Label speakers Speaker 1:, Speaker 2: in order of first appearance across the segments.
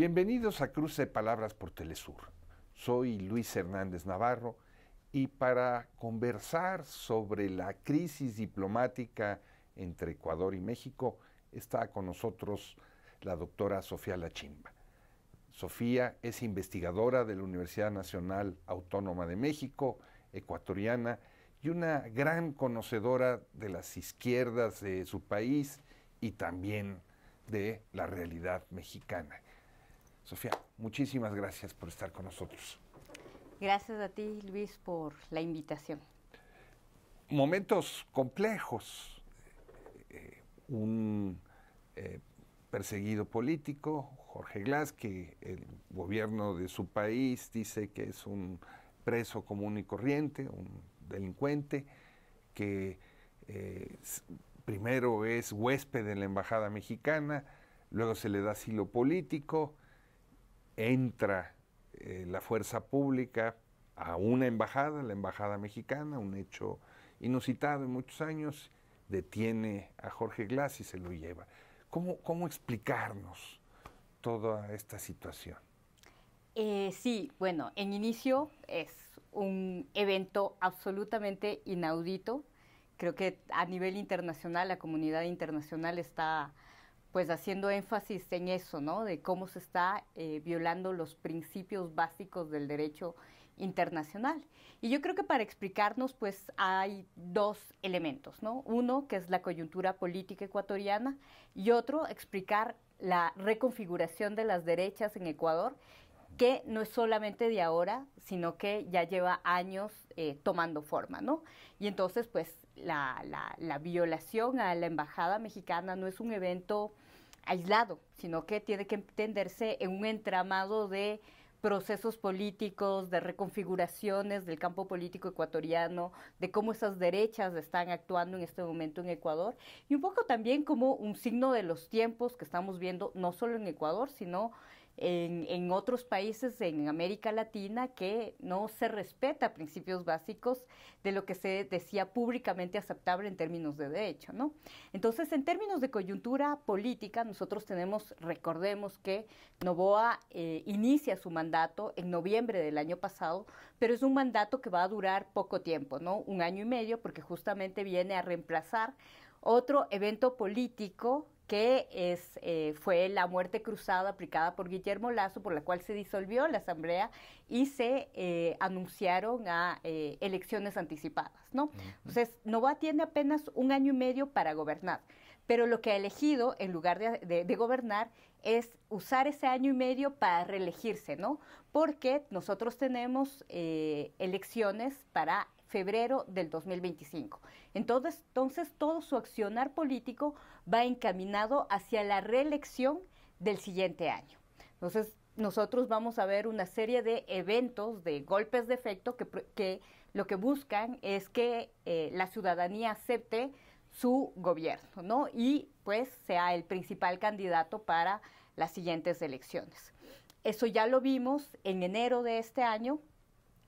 Speaker 1: Bienvenidos a Cruce de Palabras por Telesur. Soy Luis Hernández Navarro y para conversar sobre la crisis diplomática entre Ecuador y México está con nosotros la doctora Sofía Lachimba. Sofía es investigadora de la Universidad Nacional Autónoma de México, ecuatoriana, y una gran conocedora de las izquierdas de su país y también de la realidad mexicana. Sofía, muchísimas gracias por estar con nosotros.
Speaker 2: Gracias a ti, Luis, por la invitación.
Speaker 1: Momentos complejos. Un perseguido político, Jorge Glass, que el gobierno de su país dice que es un preso común y corriente, un delincuente, que primero es huésped en la embajada mexicana, luego se le da asilo político, entra la fuerza pública a una embajada, la embajada mexicana, un hecho inusitado en muchos años, detiene a Jorge Glass y se lo lleva. ¿Cómo explicarnos toda esta situación?
Speaker 2: Sí, bueno, en inicio es un evento absolutamente inaudito. Creo que a nivel internacional, la comunidad internacional está pues haciendo énfasis en eso, ¿no? De cómo se está violando los principios básicos del derecho internacional. Y yo creo que para explicarnos, pues hay dos elementos, ¿no? Uno, que es la coyuntura política ecuatoriana, y otro, explicar la reconfiguración de las derechas en Ecuador, que no es solamente de ahora, sino que ya lleva años tomando forma, ¿no? Y entonces, pues, la violación a la embajada mexicana no es un evento aislado, sino que tiene que entenderse en un entramado de procesos políticos, de reconfiguraciones del campo político ecuatoriano, de cómo esas derechas están actuando en este momento en Ecuador, y un poco también como un signo de los tiempos que estamos viendo, no solo en Ecuador, sino en otros países en América Latina, que no se respeta principios básicos de lo que se decía públicamente aceptable en términos de derecho, ¿no? Entonces, en términos de coyuntura política, nosotros recordemos que Noboa inicia su mandato en noviembre del año pasado, pero es un mandato que va a durar poco tiempo, ¿no? 1 año y medio, porque justamente viene a reemplazar otro evento político que fue la muerte cruzada aplicada por Guillermo Lasso, por la cual se disolvió la Asamblea y se anunciaron a elecciones anticipadas, ¿no? Entonces, Noboa tiene apenas 1 año y medio para gobernar, pero lo que ha elegido, en lugar de gobernar, es usar ese año y medio para reelegirse, ¿no? Porque nosotros tenemos elecciones para febrero del 2025. Entonces, todo su accionar político va encaminado hacia la reelección del siguiente año. Entonces, nosotros vamos a ver una serie de eventos, de golpes de efecto, que lo que buscan es que la ciudadanía acepte su gobierno, ¿no? Y pues sea el principal candidato para las siguientes elecciones. Eso ya lo vimos en enero de este año,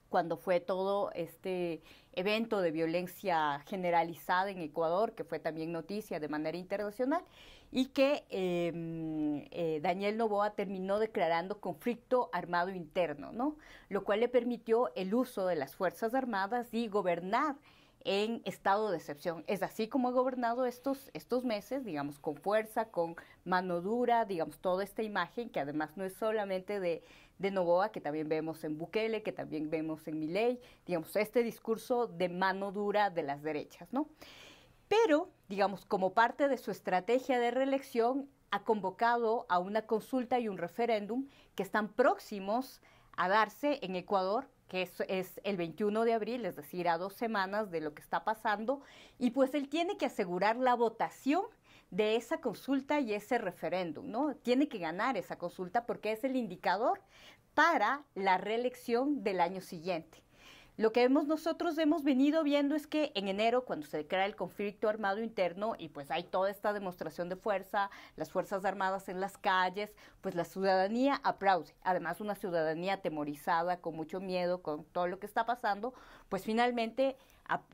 Speaker 2: cuando fue todo este evento de violencia generalizada en Ecuador, que fue también noticia de manera internacional, y que Daniel Noboa terminó declarando conflicto armado interno, ¿no? Lo cual le permitió el uso de las Fuerzas Armadas y gobernar en estado de excepción. Es así como ha gobernado estos meses, digamos, con fuerza, con mano dura, digamos, toda esta imagen que además no es solamente de Noboa, que también vemos en Bukele, que también vemos en Milei, digamos, este discurso de mano dura de las derechas, ¿no? Pero, digamos, como parte de su estrategia de reelección, ha convocado a una consulta y un referéndum que están próximos a darse en Ecuador, que es el 21 de abril, es decir, a 2 semanas de lo que está pasando, y pues él tiene que asegurar la votación de esa consulta y ese referéndum, ¿no? Tiene que ganar esa consulta porque es el indicador para la reelección del año siguiente. Lo que nosotros hemos venido viendo es que en enero, cuando se declara el conflicto armado interno y pues hay toda esta demostración de fuerza, las Fuerzas Armadas en las calles, pues la ciudadanía aplaude. Además, una ciudadanía atemorizada, con mucho miedo, con todo lo que está pasando, pues finalmente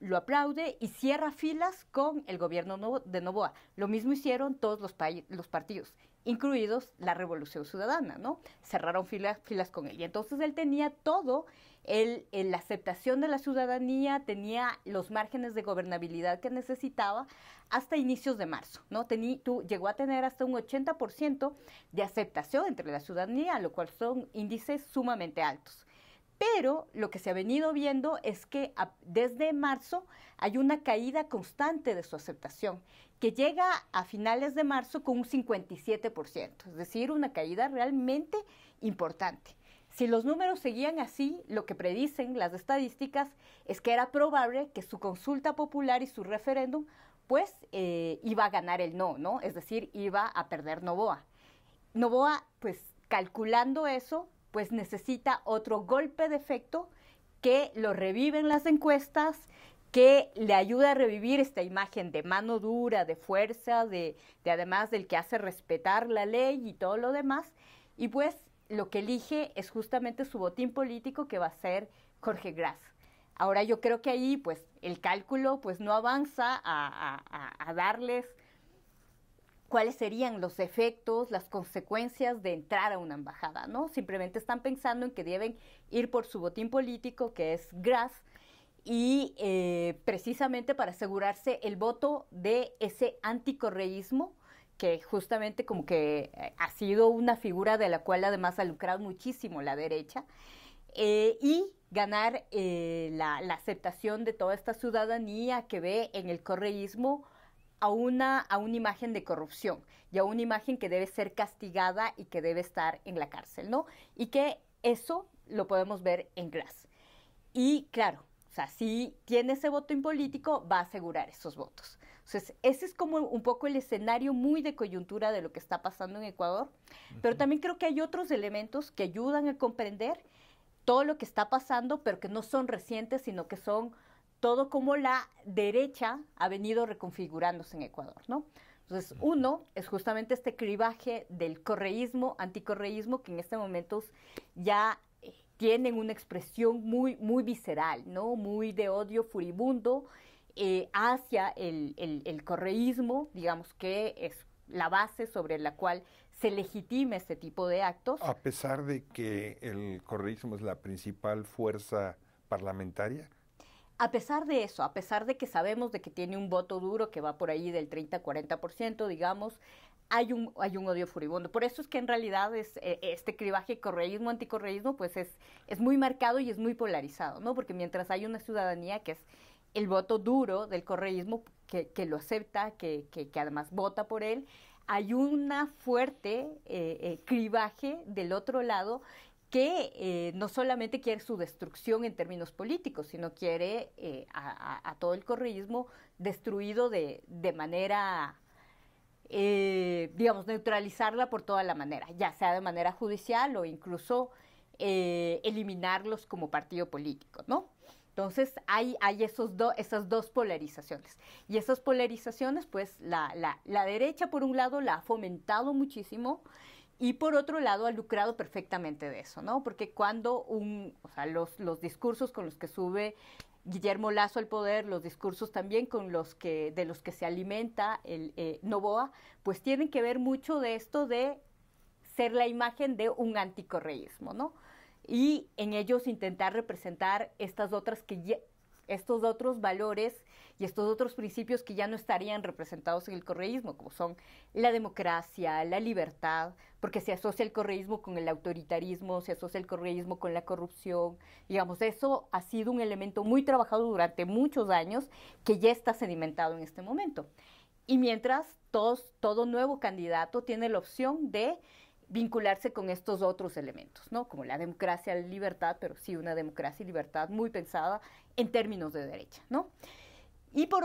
Speaker 2: lo aplaude y cierra filas con el gobierno de Noboa. Lo mismo hicieron todos los partidos, incluidos la Revolución Ciudadana, ¿no? Cerraron filas con él. Y entonces él tenía todo, la aceptación de la ciudadanía, tenía los márgenes de gobernabilidad que necesitaba hasta inicios de marzo, ¿no? Llegó a tener hasta un 80% de aceptación entre la ciudadanía, lo cual son índices sumamente altos. Pero lo que se ha venido viendo es que desde marzo hay una caída constante de su aceptación, que llega a finales de marzo con un 57%, es decir, una caída realmente importante. Si los números seguían así, lo que predicen las estadísticas es que era probable que su consulta popular y su referéndum, pues, iba a ganar el no, ¿no? Es decir, iba a perder Noboa. Noboa, pues, calculando eso, pues necesita otro golpe de efecto que lo revive en las encuestas, que le ayuda a revivir esta imagen de mano dura, de fuerza, de además del que hace respetar la ley y todo lo demás. Y pues lo que elige es justamente su botín político, que va a ser Jorge Gras. Ahora yo creo que ahí pues el cálculo pues no avanza a darles cuáles serían los efectos, las consecuencias de entrar a una embajada, ¿no? Simplemente están pensando en que deben ir por su botín político, que es Gras, y precisamente para asegurarse el voto de ese anticorreísmo, que justamente como que ha sido una figura de la cual además ha lucrado muchísimo la derecha, y ganar la aceptación de toda esta ciudadanía que ve en el correísmo a una imagen de corrupción y a una imagen que debe ser castigada y que debe estar en la cárcel, ¿no? Y que eso lo podemos ver en Gras. Y claro, o sea, si tiene ese voto político, va a asegurar esos votos. Entonces, ese es como un poco el escenario muy de coyuntura de lo que está pasando en Ecuador, pero también creo que hay otros elementos que ayudan a comprender todo lo que está pasando, pero que no son recientes, sino que son todo como la derecha ha venido reconfigurándose en Ecuador, ¿no? Entonces, uno es justamente este cribaje del correísmo, anticorreísmo, que en este momento ya tienen una expresión muy, muy visceral, ¿no? Muy de odio furibundo hacia el correísmo, digamos que es la base sobre la cual se legitima este tipo de actos.
Speaker 1: A pesar de que el correísmo es la principal fuerza parlamentaria.
Speaker 2: A pesar de eso, a pesar de que sabemos de que tiene un voto duro que va por ahí del 30-40%, digamos, hay un odio furibundo. Por eso es que en realidad este cribaje correísmo-anticorreísmo pues es muy marcado y es muy polarizado, ¿no? Porque mientras hay una ciudadanía que es el voto duro del correísmo, que lo acepta, que además vota por él, hay una fuerte cribaje del otro lado que no solamente quiere su destrucción en términos políticos, sino quiere a todo el correísmo destruido de manera, digamos, neutralizarla por toda la manera, ya sea de manera judicial o incluso eliminarlos como partido político, ¿no? Entonces hay esas dos polarizaciones. Y esas polarizaciones, pues la derecha, por un lado, la ha fomentado muchísimo, y por otro lado ha lucrado perfectamente de eso, ¿no? Porque cuando los discursos con los que sube Guillermo Lasso al poder, los discursos también de los que se alimenta Noboa, pues tienen que ver mucho de esto de ser la imagen de un anticorreísmo, ¿no? Y en ellos intentar representar estos otros valores y estos otros principios que ya no estarían representados en el correísmo, como son la democracia, la libertad, porque se asocia el correísmo con el autoritarismo, se asocia el correísmo con la corrupción. Digamos, eso ha sido un elemento muy trabajado durante muchos años que ya está sedimentado en este momento. Y mientras todo nuevo candidato tiene la opción de vincularse con estos otros elementos, ¿no? Como la democracia, la libertad, pero sí una democracia y libertad muy pensada en términos de derecha, ¿no? Y por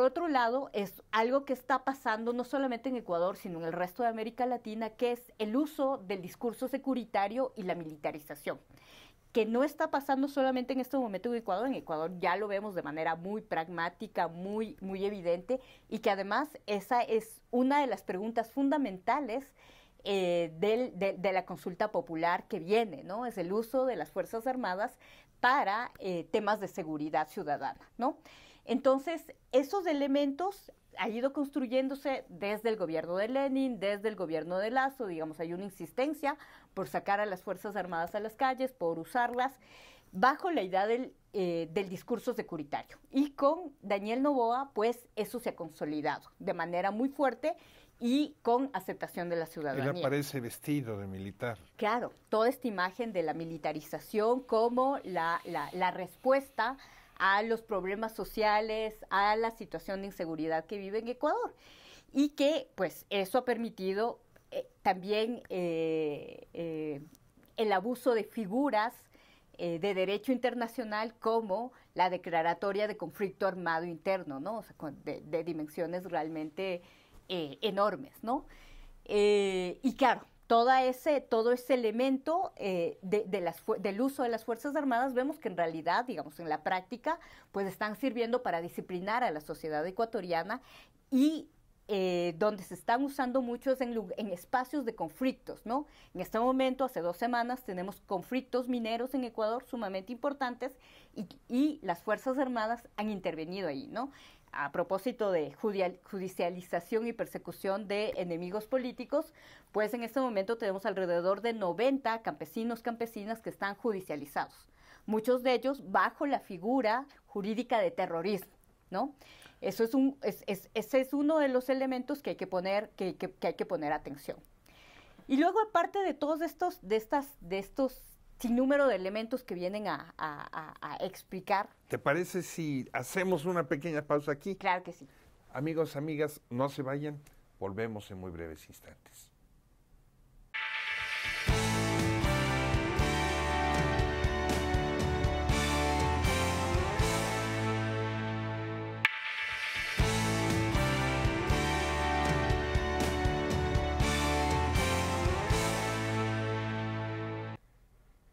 Speaker 2: otro lado, es algo que está pasando no solamente en Ecuador, sino en el resto de América Latina, que es el uso del discurso securitario y la militarización, que no está pasando solamente en este momento en Ecuador ya lo vemos de manera muy pragmática, muy, muy evidente, y que además esa es una de las preguntas fundamentales de la consulta popular que viene, ¿no? Es el uso de las Fuerzas Armadas para temas de seguridad ciudadana, ¿no? Entonces, esos elementos han ido construyéndose desde el gobierno de Lenin, desde el gobierno de Lazo, digamos, hay una insistencia por sacar a las Fuerzas Armadas a las calles, por usarlas, bajo la idea del discurso securitario. Y con Daniel Noboa, pues eso se ha consolidado de manera muy fuerte y con aceptación de la ciudadanía.
Speaker 1: Él aparece vestido de militar.
Speaker 2: Claro, toda esta imagen de la militarización como la respuesta a los problemas sociales, a la situación de inseguridad que vive en Ecuador. Y que, pues, eso ha permitido también el abuso de figuras de derecho internacional como la declaratoria de conflicto armado interno, ¿no? O sea, de dimensiones realmente enormes, ¿no? Y claro, todo ese elemento del uso de las Fuerzas Armadas, vemos que en realidad, digamos, en la práctica, pues están sirviendo para disciplinar a la sociedad ecuatoriana y donde se están usando mucho es en espacios de conflictos, ¿no? En este momento, hace 2 semanas, tenemos conflictos mineros en Ecuador sumamente importantes y las Fuerzas Armadas han intervenido ahí, ¿no? A propósito de judicialización y persecución de enemigos políticos, pues en este momento tenemos alrededor de 90 campesinos, campesinas que están judicializados, muchos de ellos bajo la figura jurídica de terrorismo, ¿no? Eso ese es uno de los elementos que hay que poner atención. Y luego, aparte de todos estos sinnúmero de elementos que vienen a explicar.
Speaker 1: ¿Te parece si hacemos una pequeña pausa aquí?
Speaker 2: Claro que sí.
Speaker 1: Amigos, amigas, no se vayan, volvemos en muy breves instantes.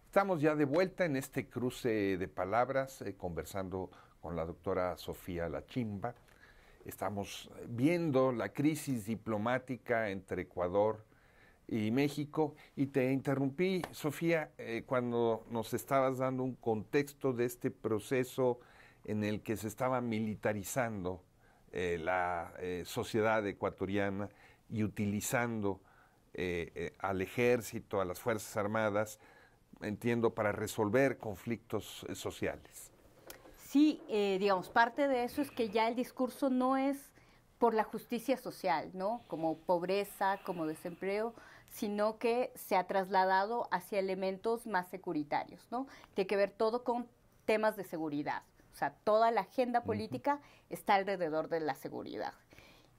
Speaker 1: Estamos ya de vuelta en este cruce de palabras, conversando con la doctora Sofía Lachimba. Estamos viendo la crisis diplomática entre Ecuador y México. Y te interrumpí, Sofía, cuando nos estabas dando un contexto de este proceso en el que se estaba militarizando la sociedad ecuatoriana y utilizando al ejército, a las Fuerzas Armadas, entiendo, para resolver conflictos sociales.
Speaker 2: Sí, digamos, parte de eso es que ya el discurso no es por la justicia social, ¿no? Como pobreza, como desempleo, sino que se ha trasladado hacia elementos más securitarios, ¿no? Tiene que ver todo con temas de seguridad. O sea, toda la agenda política está alrededor de la seguridad.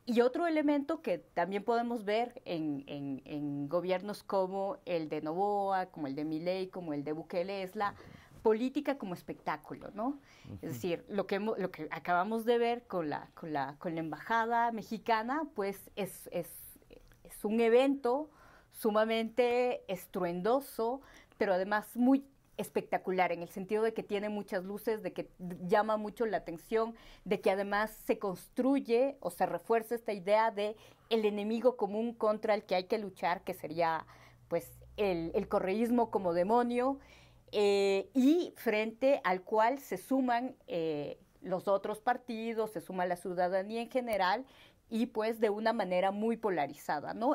Speaker 2: Y otro elemento que también podemos ver en gobiernos como el de Noboa, como el de Milei, como el de Bukele, es la política como espectáculo, ¿no? Es decir, lo que acabamos de ver con la embajada mexicana, pues es un evento sumamente estruendoso, pero además muy espectacular, en el sentido de que tiene muchas luces, de que llama mucho la atención, de que además se construye o se refuerza esta idea de el enemigo común contra el que hay que luchar, que sería pues el correísmo como demonio, y frente al cual se suman los otros partidos, se suma la ciudadanía en general, y pues de una manera muy polarizada, ¿no?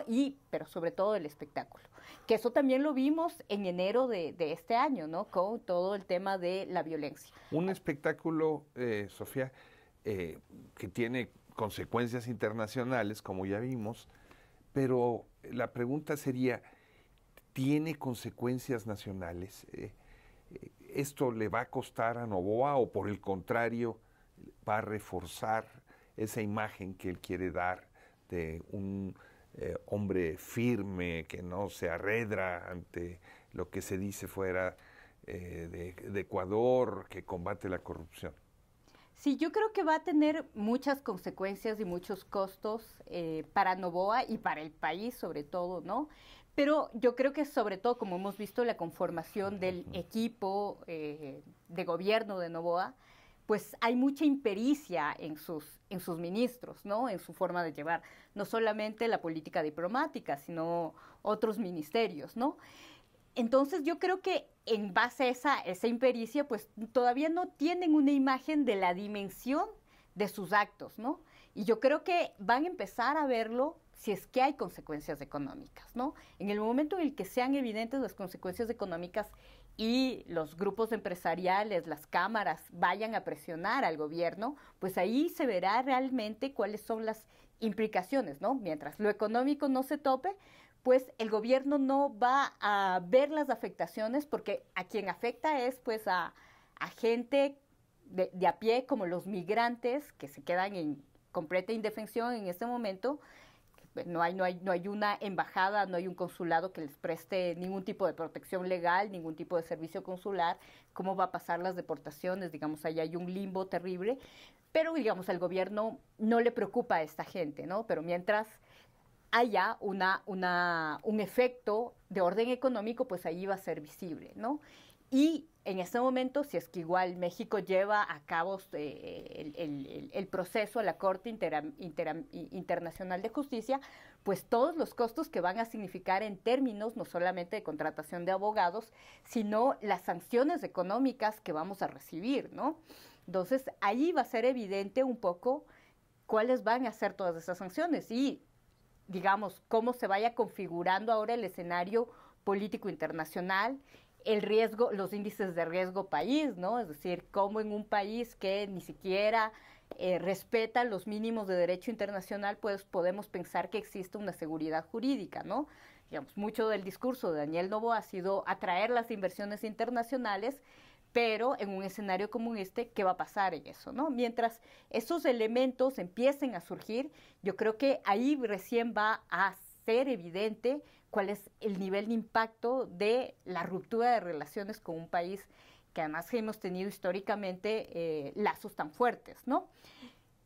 Speaker 2: Pero sobre todo el espectáculo. Que eso también lo vimos en enero de este año, ¿no? Con todo el tema de la violencia.
Speaker 1: Un espectáculo, Sofía, que tiene consecuencias internacionales, como ya vimos, pero la pregunta sería, ¿tiene consecuencias nacionales? ¿Esto le va a costar a Noboa o por el contrario va a reforzar esa imagen que él quiere dar de un hombre firme, que no se arredra ante lo que se dice fuera de Ecuador, que combate la corrupción?
Speaker 2: Sí, yo creo que va a tener muchas consecuencias y muchos costos para Noboa y para el país sobre todo, ¿no? Pero yo creo que sobre todo, como hemos visto, la conformación del equipo de gobierno de Noboa, pues hay mucha impericia en sus ministros, ¿no? En su forma de llevar no solamente la política diplomática, sino otros ministerios, ¿no? Entonces yo creo que en base a esa impericia, pues todavía no tienen una imagen de la dimensión de sus actos, ¿no? Y yo creo que van a empezar a verlo si es que hay consecuencias económicas, ¿no? En el momento en el que sean evidentes las consecuencias económicas y los grupos empresariales, las cámaras, vayan a presionar al gobierno, pues ahí se verá realmente cuáles son las implicaciones, ¿no? Mientras lo económico no se tope, pues el gobierno no va a ver las afectaciones, porque a quien afecta es pues a gente de a pie, como los migrantes que se quedan en completa indefensión en este momento. No hay una embajada, no hay un consulado que les preste ningún tipo de protección legal, ningún tipo de servicio consular. ¿Cómo va a pasar las deportaciones? Digamos, ahí hay un limbo terrible, pero digamos, al gobierno no le preocupa a esta gente, ¿no? Pero mientras haya un efecto de orden económico, pues ahí va a ser visible, ¿no? Y en este momento, si es que igual México lleva a cabo el proceso a la Corte Internacional de Justicia, pues todos los costos que van a significar en términos no solamente de contratación de abogados, sino las sanciones económicas que vamos a recibir, ¿no? Entonces, ahí va a ser evidente un poco cuáles van a ser todas esas sanciones y, digamos, cómo se vaya configurando ahora el escenario político internacional, el riesgo, los índices de riesgo país, ¿no? Es decir, cómo en un país que ni siquiera respeta los mínimos de derecho internacional, pues podemos pensar que existe una seguridad jurídica, ¿no? Digamos, mucho del discurso de Daniel Noboa ha sido atraer las inversiones internacionales, pero en un escenario como este, ¿qué va a pasar en eso, no? Mientras esos elementos empiecen a surgir, yo creo que ahí recién va a ser evidente cuál es el nivel de impacto de la ruptura de relaciones con un país que además hemos tenido históricamente lazos tan fuertes, ¿no?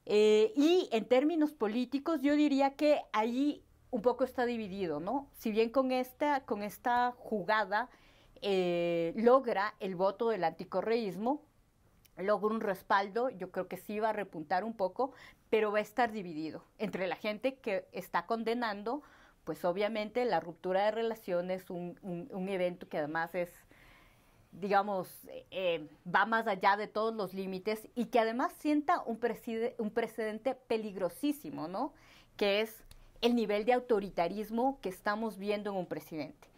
Speaker 2: Y en términos políticos, yo diría que ahí un poco está dividido, ¿no? Si bien con esta jugada logra el voto del anticorreísmo, logra un respaldo, yo creo que sí va a repuntar un poco, pero va a estar dividido entre la gente que está condenando, pues obviamente la ruptura de relaciones, un evento que además es, digamos, va más allá de todos los límites y que además sienta un precedente peligrosísimo, ¿no? Que es el nivel de autoritarismo que estamos viendo en un presidente.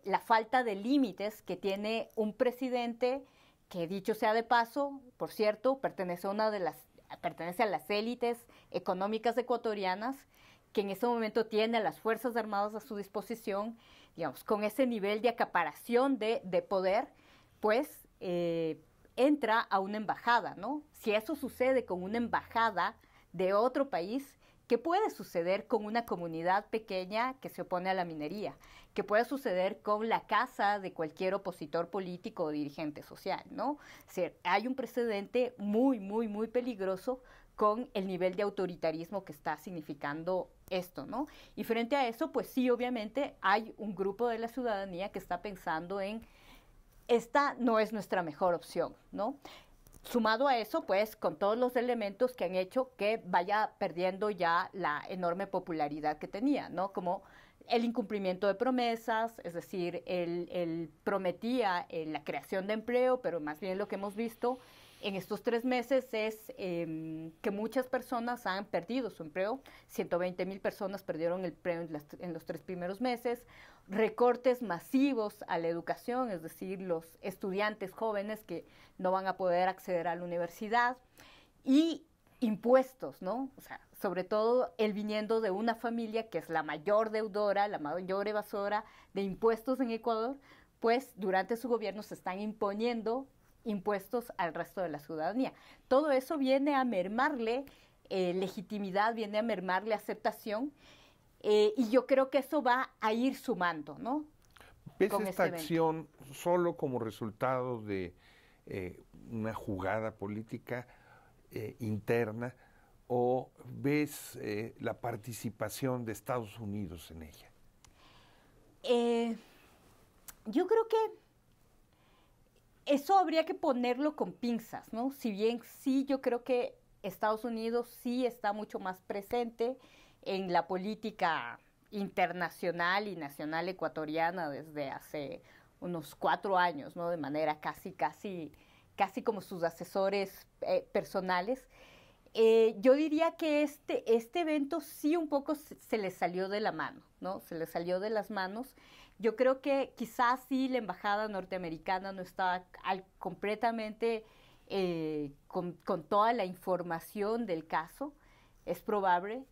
Speaker 2: La falta de límites que tiene un presidente que, dicho sea de paso, por cierto, pertenece a las élites económicas ecuatorianas, que en ese momento tiene a las Fuerzas Armadas a su disposición, digamos, con ese nivel de acaparación de poder, pues entra a una embajada, ¿no? Si eso sucede con una embajada de otro país, ¿qué puede suceder con una comunidad pequeña que se opone a la minería? ¿Qué puede suceder con la casa de cualquier opositor político o dirigente social, ¿no? O sea, hay un precedente muy, muy, muy peligroso con el nivel de autoritarismo que está significando esto, ¿no? Y frente a eso, pues sí, obviamente hay un grupo de la ciudadanía que está pensando en, esta no es nuestra mejor opción, ¿no? Sumado a eso, pues, con todos los elementos que han hecho que vaya perdiendo ya la enorme popularidad que tenía, ¿no? Como el incumplimiento de promesas, es decir, él prometía la creación de empleo, pero más bien lo que hemos visto en estos 3 meses es que muchas personas han perdido su empleo. 120,000 personas perdieron el empleo en los 3 primeros meses. Recortes masivos a la educación, es decir, los estudiantes jóvenes que no van a poder acceder a la universidad. Y impuestos, ¿no? O sea, sobre todo él viniendo de una familia que es la mayor deudora, la mayor evasora de impuestos en Ecuador, pues durante su gobierno se están imponiendo impuestos al resto de la ciudadanía. Todo eso viene a mermarle legitimidad, viene a mermarle aceptación, y yo creo que eso va a ir sumando, ¿no?
Speaker 1: ¿Ves esta acción solo como resultado de una jugada política interna o ves la participación de Estados Unidos en ella?
Speaker 2: Yo creo que eso habría que ponerlo con pinzas, ¿no? Si bien sí, yo creo que Estados Unidos sí está mucho más presente en la política internacional y nacional ecuatoriana desde hace unos 4 años, ¿no? De manera casi como sus asesores personales. Yo diría que este evento sí un poco se le salió de la mano, ¿no? Se le salió de las manos. Yo creo que quizás sí la embajada norteamericana no estaba completamente con toda la información del caso. Es probable.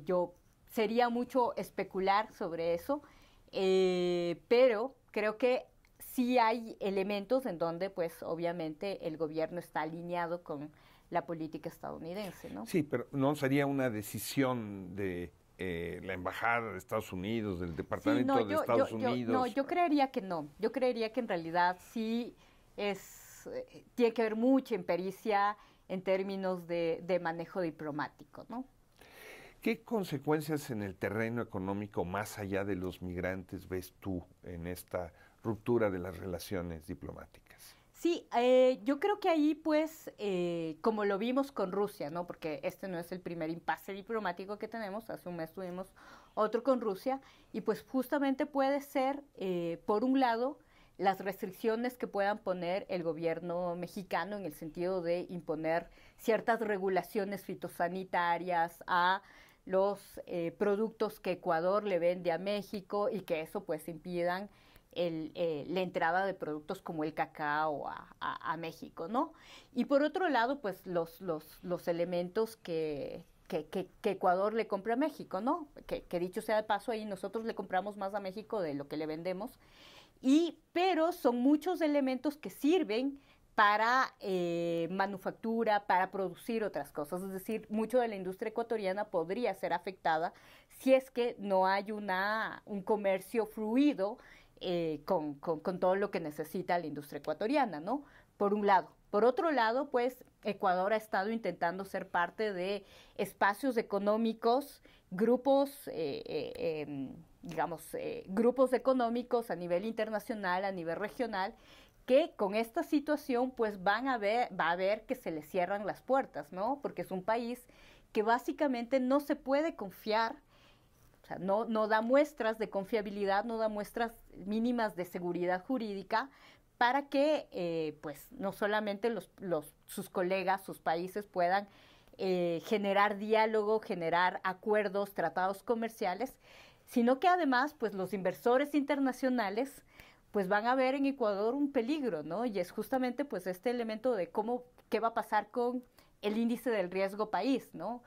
Speaker 2: Yo sería mucho especular sobre eso, pero creo que sí hay elementos en donde, pues, obviamente el gobierno está alineado con la política estadounidense, ¿no?
Speaker 1: Sí, pero no sería una decisión de la Embajada de Estados Unidos, del
Speaker 2: Sí, no,
Speaker 1: Departamento de Estados
Speaker 2: no,
Speaker 1: Unidos.
Speaker 2: yo creería que no. Yo creería que en realidad sí tiene que haber mucha impericia en términos de manejo diplomático, ¿no?
Speaker 1: ¿Qué consecuencias en el terreno económico, más allá de los migrantes, ves tú en esta ruptura de las relaciones diplomáticas?
Speaker 2: Sí, yo creo que ahí, pues, como lo vimos con Rusia, ¿no? Porque este no es el primer impasse diplomático que tenemos, hace un mes tuvimos otro con Rusia, y pues justamente puede ser, por un lado, las restricciones que puedan poner el gobierno mexicano en el sentido de imponer ciertas regulaciones fitosanitarias a los productos que Ecuador le vende a México y que eso pues impidan la entrada de productos como el cacao a México, ¿no? Y por otro lado, pues los elementos que Ecuador le compra a México, ¿no? Que dicho sea de paso, ahí nosotros le compramos más a México de lo que le vendemos, pero son muchos elementos que sirven para manufactura, para producir otras cosas. Es decir, mucho de la industria ecuatoriana podría ser afectada si es que no hay un comercio fluido con todo lo que necesita la industria ecuatoriana, ¿no? Por un lado. Por otro lado, pues Ecuador ha estado intentando ser parte de espacios económicos, grupos, digamos, grupos económicos a nivel internacional, a nivel regional, que con esta situación pues va a ver que se le cierran las puertas, ¿no? Porque es un país que básicamente no se puede confiar, o sea, no da muestras de confiabilidad, no da muestras mínimas de seguridad jurídica para que pues no solamente sus colegas, sus países puedan generar diálogo, generar acuerdos, tratados comerciales, sino que además pues los inversores internacionales pues van a ver en Ecuador un peligro, ¿no? Y es justamente pues este elemento de qué va a pasar con el índice del riesgo país, ¿no?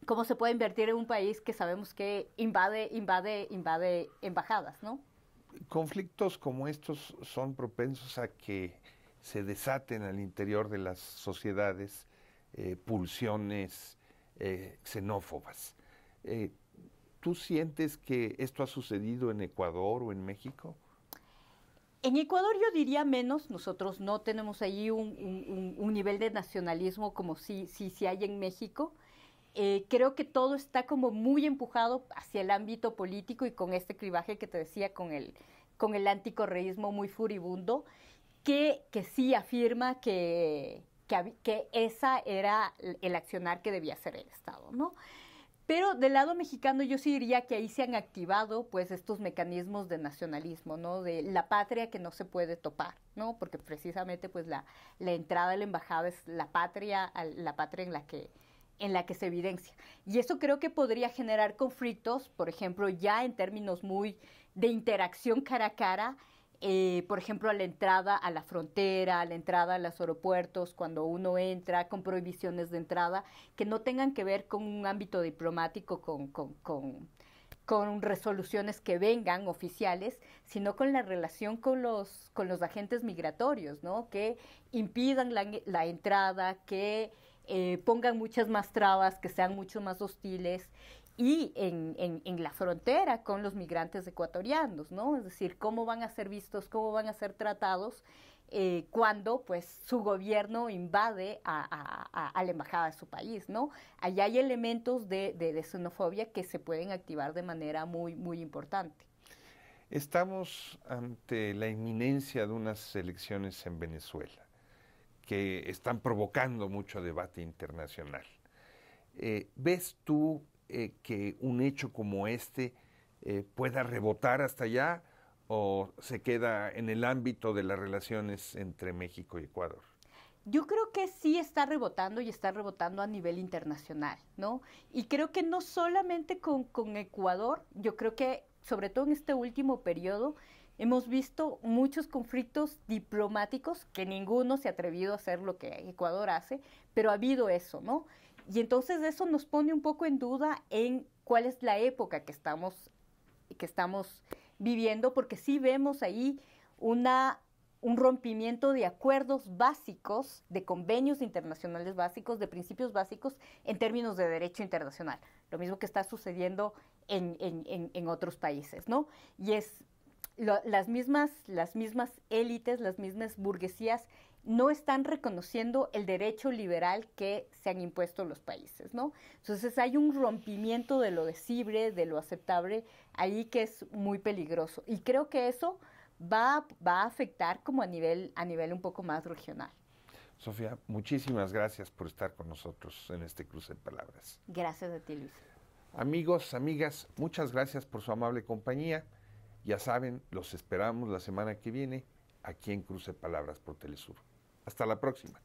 Speaker 2: Cómo se puede invertir en un país que sabemos que invade embajadas, ¿no?
Speaker 1: Conflictos como estos son propensos a que se desaten al interior de las sociedades pulsiones xenófobas. ¿Tú sientes que esto ha sucedido en Ecuador o en México?
Speaker 2: En Ecuador yo diría menos, nosotros no tenemos ahí un nivel de nacionalismo como sí hay en México. Creo que todo está como muy empujado hacia el ámbito político y con este clivaje que te decía, con el anticorreísmo muy furibundo, que sí afirma que esa era el accionar que debía hacer el Estado, ¿no? Pero del lado mexicano yo sí diría que ahí se han activado pues estos mecanismos de nacionalismo, ¿no? De la patria que no se puede topar, ¿no? Porque precisamente pues la entrada a la embajada es la patria en la que se evidencia. Y eso creo que podría generar conflictos, por ejemplo, ya en términos muy de interacción cara a cara, por ejemplo, a la entrada a la frontera, a la entrada a los aeropuertos, cuando uno entra, con prohibiciones de entrada, que no tengan que ver con un ámbito diplomático, con resoluciones que vengan oficiales, sino con la relación con los agentes migratorios, ¿no? Que impidan la entrada, que pongan muchas más trabas, que sean mucho más hostiles, y en la frontera con los migrantes ecuatorianos, ¿no? Es decir, cómo van a ser vistos, cómo van a ser tratados cuando pues su gobierno invade a la embajada de su país, ¿no? Allá hay elementos de xenofobia que se pueden activar de manera muy, muy importante.
Speaker 1: Estamos ante la inminencia de unas elecciones en Venezuela que están provocando mucho debate internacional. ¿Ves tú que un hecho como este pueda rebotar hasta allá o se queda en el ámbito de las relaciones entre México y Ecuador?
Speaker 2: Yo creo que sí está rebotando y está rebotando a nivel internacional, ¿no? Y creo que no solamente con Ecuador, yo creo que sobre todo en este último periodo hemos visto muchos conflictos diplomáticos que ninguno se ha atrevido a hacer lo que Ecuador hace, pero ha habido eso, ¿no? Y entonces eso nos pone un poco en duda en cuál es la época que estamos viviendo, porque sí vemos ahí un rompimiento de acuerdos básicos, de convenios internacionales básicos, de principios básicos en términos de derecho internacional. Lo mismo que está sucediendo en otros países, ¿no? Y las mismas élites, las mismas burguesías no están reconociendo el derecho liberal que se han impuesto los países, ¿no? Entonces hay un rompimiento de lo decible, de lo aceptable, ahí que es muy peligroso. Y creo que eso va a afectar como a nivel un poco más regional.
Speaker 1: Sofía, muchísimas gracias por estar con nosotros en este cruce de palabras.
Speaker 2: Gracias a ti, Luis.
Speaker 1: Amigos, amigas, muchas gracias por su amable compañía. Ya saben, los esperamos la semana que viene aquí en Cruce de Palabras por Telesur. Hasta la próxima.